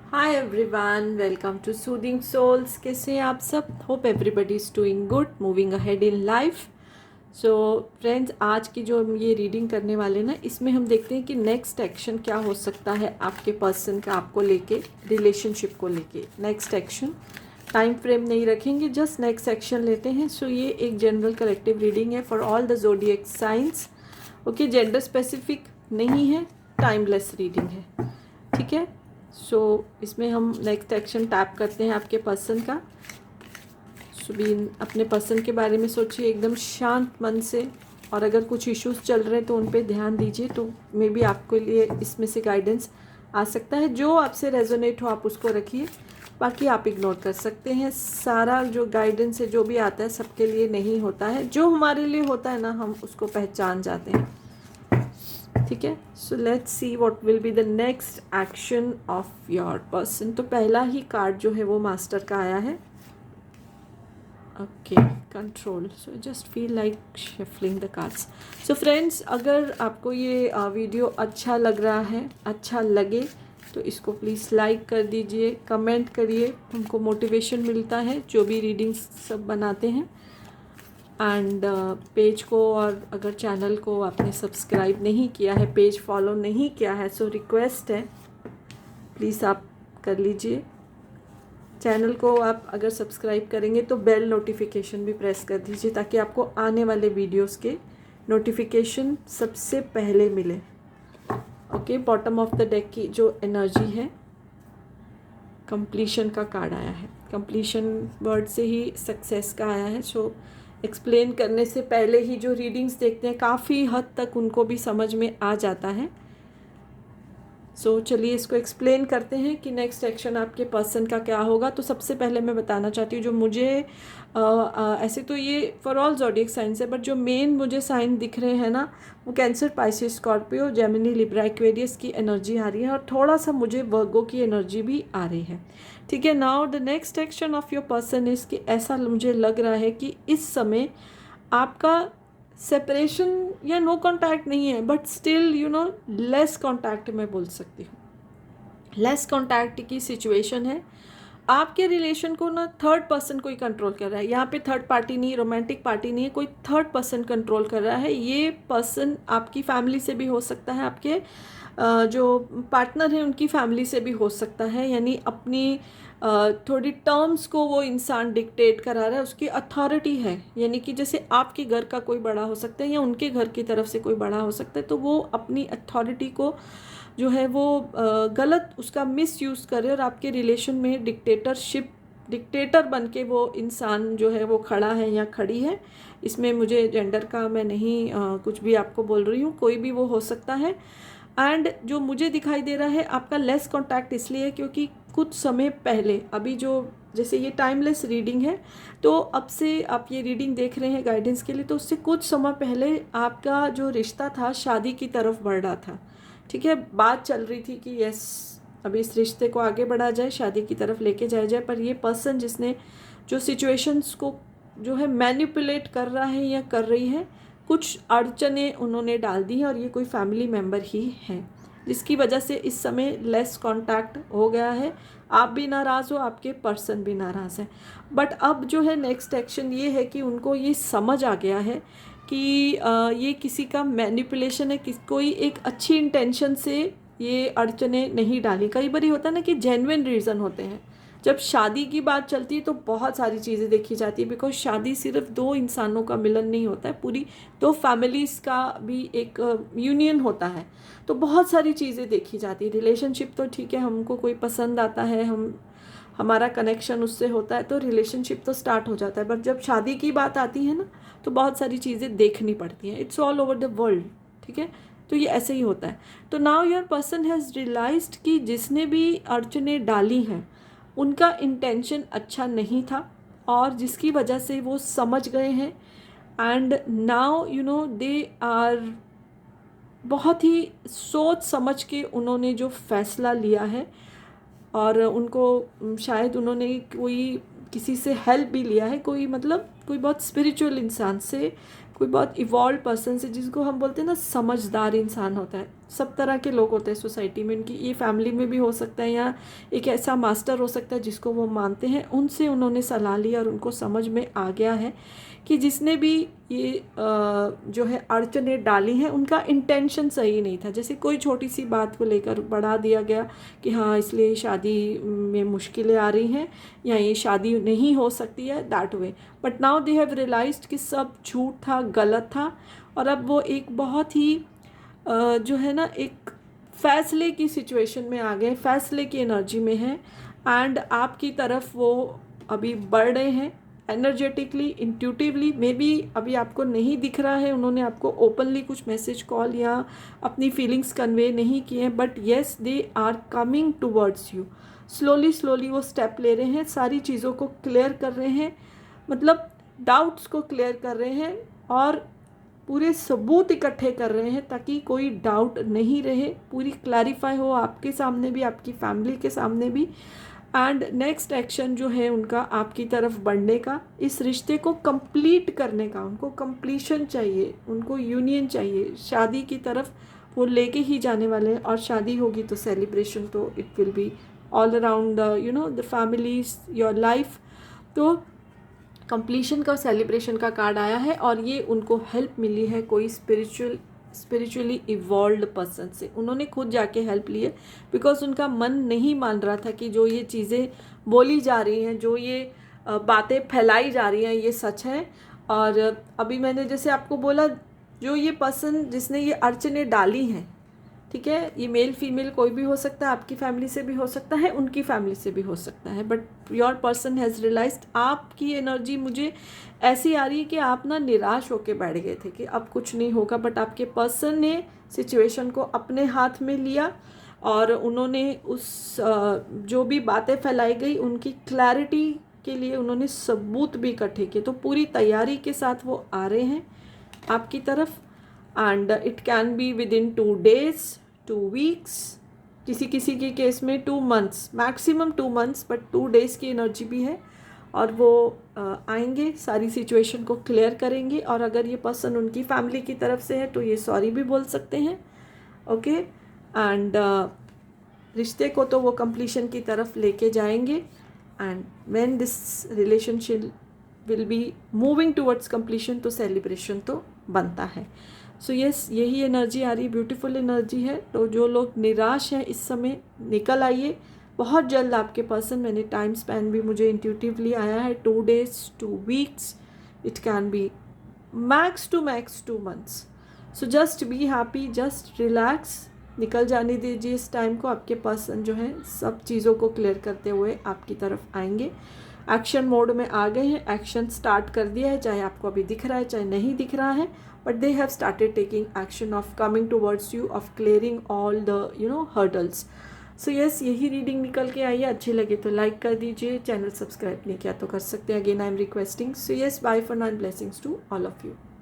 Hi everyone, welcome to soothing souls. कैसे हैं आप सब? Hope everybody is doing good, moving ahead in life. So friends, आज की जो हम ये रीडिंग करने वाले ना, इसमें हम देखते हैं कि नेक्स्ट एक्शन क्या हो सकता है आपके पर्सन का, आपको लेके, रिलेशनशिप को लेके। नेक्स्ट एक्शन, टाइम फ्रेम नहीं रखेंगे, जस्ट नेक्स्ट एक्शन लेते हैं। सो ये एक जनरल कलेक्टिव रीडिंग है for all the zodiac science. Okay, gender specific नहीं है, टाइमलेस रीडिंग है, ठीक है। सो इसमें हम नेक्स्ट एक्शन टैप करते हैं आपके पर्सन का। सुबीन, अपने पर्सन के बारे में सोचिए एकदम शांत मन से, और अगर कुछ इश्यूज चल रहे हैं तो उन पे ध्यान दीजिए, तो मे बी आपके लिए इसमें से गाइडेंस आ सकता है। जो आपसे रेजोनेट हो आप उसको रखिए, बाकी आप इग्नोर कर सकते हैं। सारा जो गाइडेंस है, जो भी आता है, सबके लिए नहीं होता है। जो हमारे लिए होता है ना, हम उसको पहचान जाते हैं, ठीक है। So let's see what will be the next action of your person. तो पहला ही कार्ड जो है वो मास्टर का आया है। Okay, control. So just feel like shuffling the cards. So friends, अगर आपको ये वीडियो अच्छा लग रहा है, अच्छा लगे, तो इसको प्लीज़ लाइक कर दीजिए, कमेंट करिए, हमको मोटिवेशन मिलता है जो भी रीडिंग्स सब बनाते हैं। एंड पेज को, और अगर चैनल को आपने सब्सक्राइब नहीं किया है, पेज फॉलो नहीं किया है, सो रिक्वेस्ट है प्लीज़ आप कर लीजिए। चैनल को आप अगर सब्सक्राइब करेंगे तो बेल नोटिफिकेशन भी प्रेस कर दीजिए, ताकि आपको आने वाले वीडियोस के नोटिफिकेशन सबसे पहले मिले। Okay, bottom of the deck की जो एनर्जी है, कंप्लीशन का कार्ड आया है। कंप्लीशन वर्ड से ही सक्सेस का आया है। सो एक्सप्लेन करने से पहले ही जो रीडिंग्स देखते हैं, काफ़ी हद तक उनको भी समझ में आ जाता है। सो चलिए इसको एक्सप्लेन करते हैं कि नेक्स्ट एक्शन आपके पर्सन का क्या होगा। तो सबसे पहले मैं बताना चाहती हूँ, जो मुझे ऐसे तो ये फॉर ऑल ज़ोडिएक साइंस है, बट जो मेन मुझे साइन दिख रहे हैं ना, वो cancer, Pisces, Scorpio, Gemini, Libra, Aquarius की एनर्जी आ रही है, और थोड़ा सा मुझे वर्गो की एनर्जी भी आ रही है, ठीक है। Now the next action of your person is कि ऐसा मुझे लग रहा है कि इस समय आपका सेपरेशन या नो कांटेक्ट नहीं है, बट स्टिल लेस कांटेक्ट मैं बोल सकती हूँ, लेस कांटेक्ट की सिचुएशन है। आपके रिलेशन को ना थर्ड पर्सन कोई कंट्रोल कर रहा है। यहाँ पे थर्ड पार्टी नहीं, रोमांटिक पार्टी नहीं है, कोई थर्ड पर्सन कंट्रोल कर रहा है। ये पर्सन आपकी फैमिली से भी हो सकता है, आपके जो पार्टनर हैं उनकी फैमिली से भी हो सकता है। यानी अपनी थोड़ी टर्म्स को वो इंसान डिक्टेट करा रहा है, उसकी अथॉरिटी है। यानी कि जैसे आपके घर का कोई बड़ा हो सकता है या उनके घर की तरफ से कोई बड़ा हो सकता है, तो वो अपनी अथॉरिटी को जो है वो गलत उसका मिस यूज़ करे, और आपके रिलेशन में डिक्टेटर बन के वो इंसान जो है वो खड़ा है या खड़ी है। इसमें मुझे जेंडर का मैं नहीं कुछ भी आपको बोल रही हूँ, कोई भी वो हो सकता है। एंड जो मुझे दिखाई दे रहा है आपका लेस कांटेक्ट इसलिए है क्योंकि कुछ समय पहले, अभी जो जैसे ये टाइमलेस रीडिंग है, तो अब से आप ये रीडिंग देख रहे हैं गाइडेंस के लिए, तो उससे कुछ समय पहले आपका जो रिश्ता था शादी की तरफ बढ़ रहा था, ठीक है। बात चल रही थी कि यस, अभी इस रिश्ते को आगे बढ़ा जाए, शादी की तरफ लेके जाया जाए। पर ये पर्सन जिसने जो सिचुएशंस को जो है मैनिपुलेट कर रहा है या कर रही है, कुछ अड़चने उन्होंने डाल दी हैं, और ये कोई फैमिली मेम्बर ही हैं, जिसकी वजह से इस समय लेस कांटेक्ट हो गया है। आप भी नाराज़ हो, आपके पर्सन भी नाराज़ है। बट अब जो है नेक्स्ट एक्शन ये है कि उनको ये समझ आ गया है कि ये किसी का मैनिपुलेशन है, कोई एक अच्छी इंटेंशन से ये अड़चने नहीं डाली। कई बार होता है ना कि जेन्युइन रीज़न होते हैं। जब शादी की बात चलती है तो बहुत सारी चीज़ें देखी जाती है, बिकॉज शादी सिर्फ दो इंसानों का मिलन नहीं होता है, पूरी दो फैमिलीज़ का भी एक यूनियन होता है। तो बहुत सारी चीज़ें देखी जाती है। रिलेशनशिप तो ठीक है, हमको कोई पसंद आता है, हमारा कनेक्शन उससे होता है, तो रिलेशनशिप तो स्टार्ट हो जाता है। बट जब शादी की बात आती है ना, तो बहुत सारी चीज़ें देखनी पड़ती हैं। It's all over the world, ठीक है। तो ये ऐसे ही होता है। तो now your person has realized कि जिसने भी अड़चने डाली हैं उनका इंटेंशन अच्छा नहीं था, और जिसकी वजह से वो समझ गए हैं। एंड नाउ दे आर, बहुत ही सोच समझ के उन्होंने जो फैसला लिया है, और उनको शायद उन्होंने कोई किसी से हेल्प भी लिया है, कोई मतलब कोई बहुत स्पिरिचुअल इंसान से, कोई बहुत इवॉल्व पर्सन से, जिसको हम बोलते हैं ना समझदार इंसान होता है, सब तरह के लोग होते हैं सोसाइटी में, उनकी ये फैमिली में भी हो सकता है, या एक ऐसा मास्टर हो सकता है जिसको वो मानते हैं, उनसे उन्होंने सलाह ली और उनको समझ में आ गया है कि जिसने भी ये जो है अड़चनें डाली हैं उनका इंटेंशन सही नहीं था। जैसे कोई छोटी सी बात को लेकर बढ़ा दिया गया कि हाँ इसलिए शादी में मुश्किलें आ रही हैं या ये शादी नहीं हो सकती है, that way. But now they have realized कि सब झूठ था, गलत था, और अब वो एक बहुत ही जो है ना एक फैसले की सिचुएशन में आ गए, फैसले की एनर्जी में है, एंड आपकी तरफ वो अभी बढ़ रहे हैं एनर्जेटिकली, इंट्यूटिवली। मे बी अभी आपको नहीं दिख रहा है, उन्होंने आपको ओपनली कुछ मैसेज, कॉल या अपनी फीलिंग्स कन्वे नहीं किए हैं, but yes they are coming towards you. Slowly slowly वो स्टेप ले रहे हैं, सारी चीज़ों को क्लियर कर रहे हैं, मतलब डाउट्स को क्लियर कर रहे हैं और पूरे सबूत इकट्ठे कर रहे हैं ताकि कोई डाउट नहीं रहे, पूरी क्लैरिफाई हो आपके सामने भी, आपकी फैमिली के सामने भी। एंड नेक्स्ट एक्शन जो है उनका आपकी तरफ बढ़ने का, इस रिश्ते को कंप्लीट करने का, उनको कंप्लीशन चाहिए, उनको यूनियन चाहिए, शादी की तरफ वो लेके ही जाने वाले हैं। और शादी होगी तो सेलिब्रेशन तो it will be all around the families, your life. तो कंप्लीशन का, सेलिब्रेशन का कार्ड आया है और ये उनको हेल्प मिली है कोई स्पिरिचुअली इवॉल्व्ड पर्सन से। उन्होंने खुद जाके हेल्प ली है बिकॉज उनका मन नहीं मान रहा था कि जो ये चीज़ें बोली जा रही हैं, जो ये बातें फैलाई जा रही हैं, ये सच है। और अभी मैंने जैसे आपको बोला, जो ये पर्सन जिसने ये अड़चनें डाली हैं, ठीक है, ये मेल फीमेल कोई भी हो सकता है, आपकी फैमिली से भी हो सकता है, उनकी फैमिली से भी हो सकता है, but your person has realized, आपकी एनर्जी मुझे ऐसी आ रही है कि आप ना निराश होके बैठ गए थे कि अब कुछ नहीं होगा, बट आपके पर्सन ने सिचुएशन को अपने हाथ में लिया और उन्होंने उस जो भी बातें फैलाई गई उनकी क्लैरिटी के लिए उन्होंने सबूत भी इकट्ठे किए। तो पूरी तैयारी के साथ वो आ रहे हैं आपकी तरफ, and it can be with in 2 days, 2 weeks, किसी के केस में 2 months, maximum 2 months, but 2 days की एनर्जी भी है। और वो आएंगे, सारी सिचुएशन को क्लियर करेंगे, और अगर ये पर्सन उनकी फैमिली की तरफ से है तो ये सॉरी भी बोल सकते हैं, ओके। एंड रिश्ते को तो वो कंप्लीशन की तरफ लेके जाएंगे, and when this relationship will be moving towards completion तो सेलिब्रेशन तो बनता है। सो यस, यही एनर्जी आ रही, ब्यूटीफुल एनर्जी है। तो जो लोग निराश हैं इस समय निकल आइए, बहुत जल्द आपके पर्सन, मैंने टाइम स्पैन भी मुझे इंट्यूटिवली आया है, 2 days, 2 weeks, it can be max to max 2 months। So just be happy, just relax, निकल जाने दीजिए इस टाइम को। आपके पर्सन जो है सब चीज़ों को क्लियर करते हुए आपकी तरफ आएंगे, एक्शन मोड में आ गए हैं, एक्शन स्टार्ट कर दिया है, चाहे आपको अभी दिख रहा है चाहे नहीं दिख रहा है, but they have started taking action of coming towards you, of clearing all the hurdles. So yes, यही रीडिंग निकल के आई है। अच्छी लगे तो लाइक कर दीजिए, चैनल सब्सक्राइब नहीं किया तो कर सकते हैं, again I am requesting. So yes, bye for now, blessings to all of you.